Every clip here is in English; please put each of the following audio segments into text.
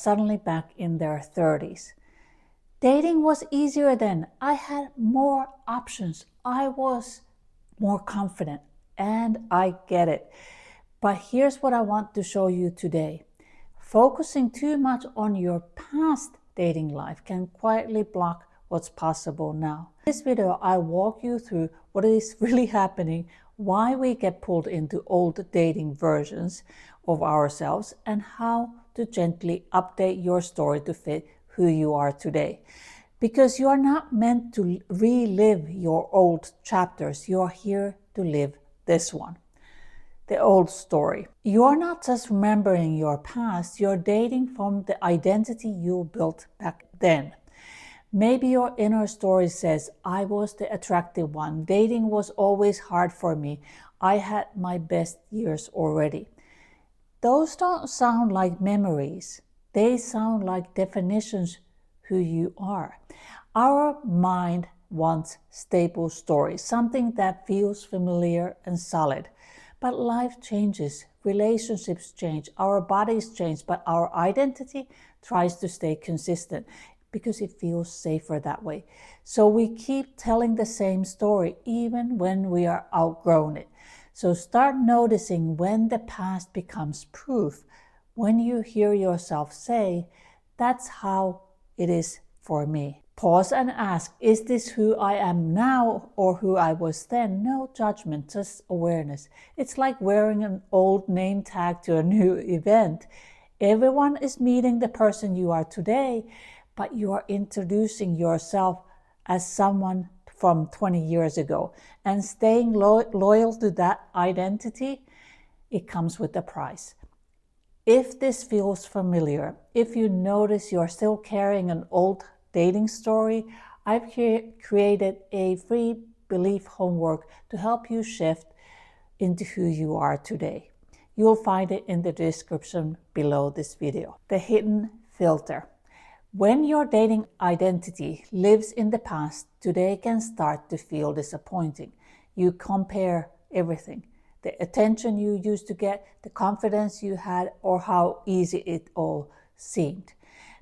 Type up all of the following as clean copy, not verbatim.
suddenly back in their 30s. Dating was easier then. I had more options. I was more confident, and I get it. But here's what I want to show you today. Focusing too much on your past dating life can quietly block what's possible now. In this video, I walk you through what is really happening, why we get pulled into old dating versions of ourselves, and how to gently update your story to fit who you are today. Because you are not meant to relive your old chapters, you are here to live this one. The old story. You are not just remembering your past, you're dating from the identity you built back then. Maybe your inner story says, I was the attractive one. Dating was always hard for me. I had my best years already. Those don't sound like memories. They sound like definitions who you are. Our mind wants stable stories, something that feels familiar and solid. But life changes, relationships change, our bodies change, but our identity tries to stay consistent because it feels safer that way. So we keep telling the same story even when we are outgrown it. So start noticing when the past becomes proof, when you hear yourself say, that's how it is for me. Pause and ask, is this who I am now or who I was then? No judgment, just awareness. It's like wearing an old name tag to a new event. Everyone is meeting the person you are today, but you are introducing yourself as someone from 20 years ago. And staying loyal to that identity, it comes with a price. If this feels familiar, if you notice you're still carrying an old dating story, I've created a free belief homework to help you shift into who you are today. You'll find it in the description below this video. The hidden filter. When your dating identity lives in the past, today can start to feel disappointing. You compare everything. The attention you used to get, the confidence you had, or how easy it all seemed.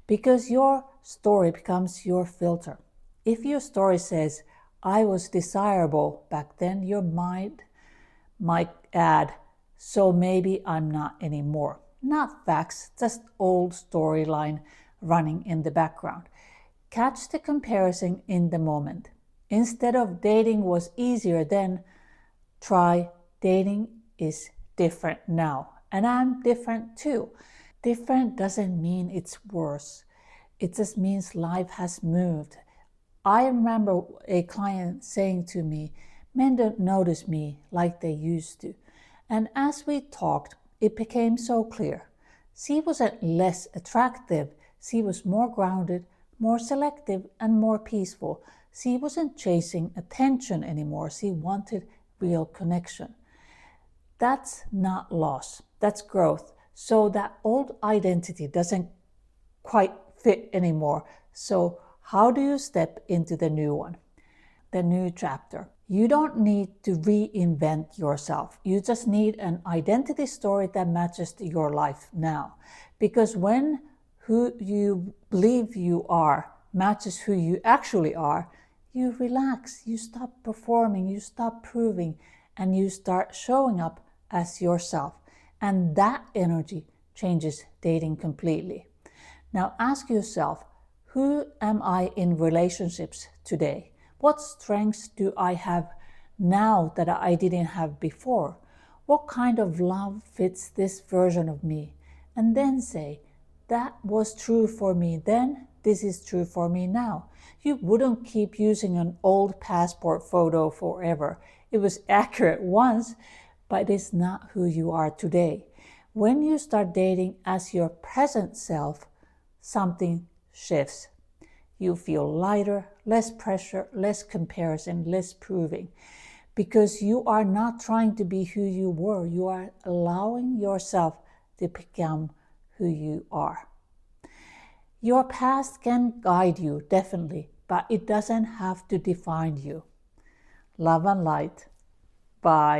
Because your story becomes your filter. If your story says, I was desirable back then, your mind might add, so maybe I'm not anymore. Not facts, just old storyline running in the background. Catch the comparison in the moment. Instead of dating was easier then, try dating is different now. And I'm different too. Different doesn't mean it's worse. It just means life has moved. I remember a client saying to me, men don't notice me like they used to. And as we talked, it became so clear. She wasn't less attractive. She was more grounded, more selective, and more peaceful. She wasn't chasing attention anymore. She wanted real connection. That's not loss. That's growth. So that old identity doesn't quite fit anymore. So how do you step into the new one, the new chapter? You don't need to reinvent yourself. You just need an identity story that matches your life now. Because when who you believe you are matches who you actually are, you relax, you stop performing, you stop proving, and you start showing up as yourself. And that energy changes dating completely. Now ask yourself, who am I in relationships today? What strengths do I have now that I didn't have before? What kind of love fits this version of me? And then say, that was true for me then, this is true for me now. You wouldn't keep using an old passport photo forever. It was accurate once, but it's not who you are today. When you start dating as your present self, something shifts. You feel lighter, less pressure, less comparison, less proving. Because you are not trying to be who you were. You are allowing yourself to become who you are. Your past can guide you, definitely, but it doesn't have to define you. Love and light. Bye.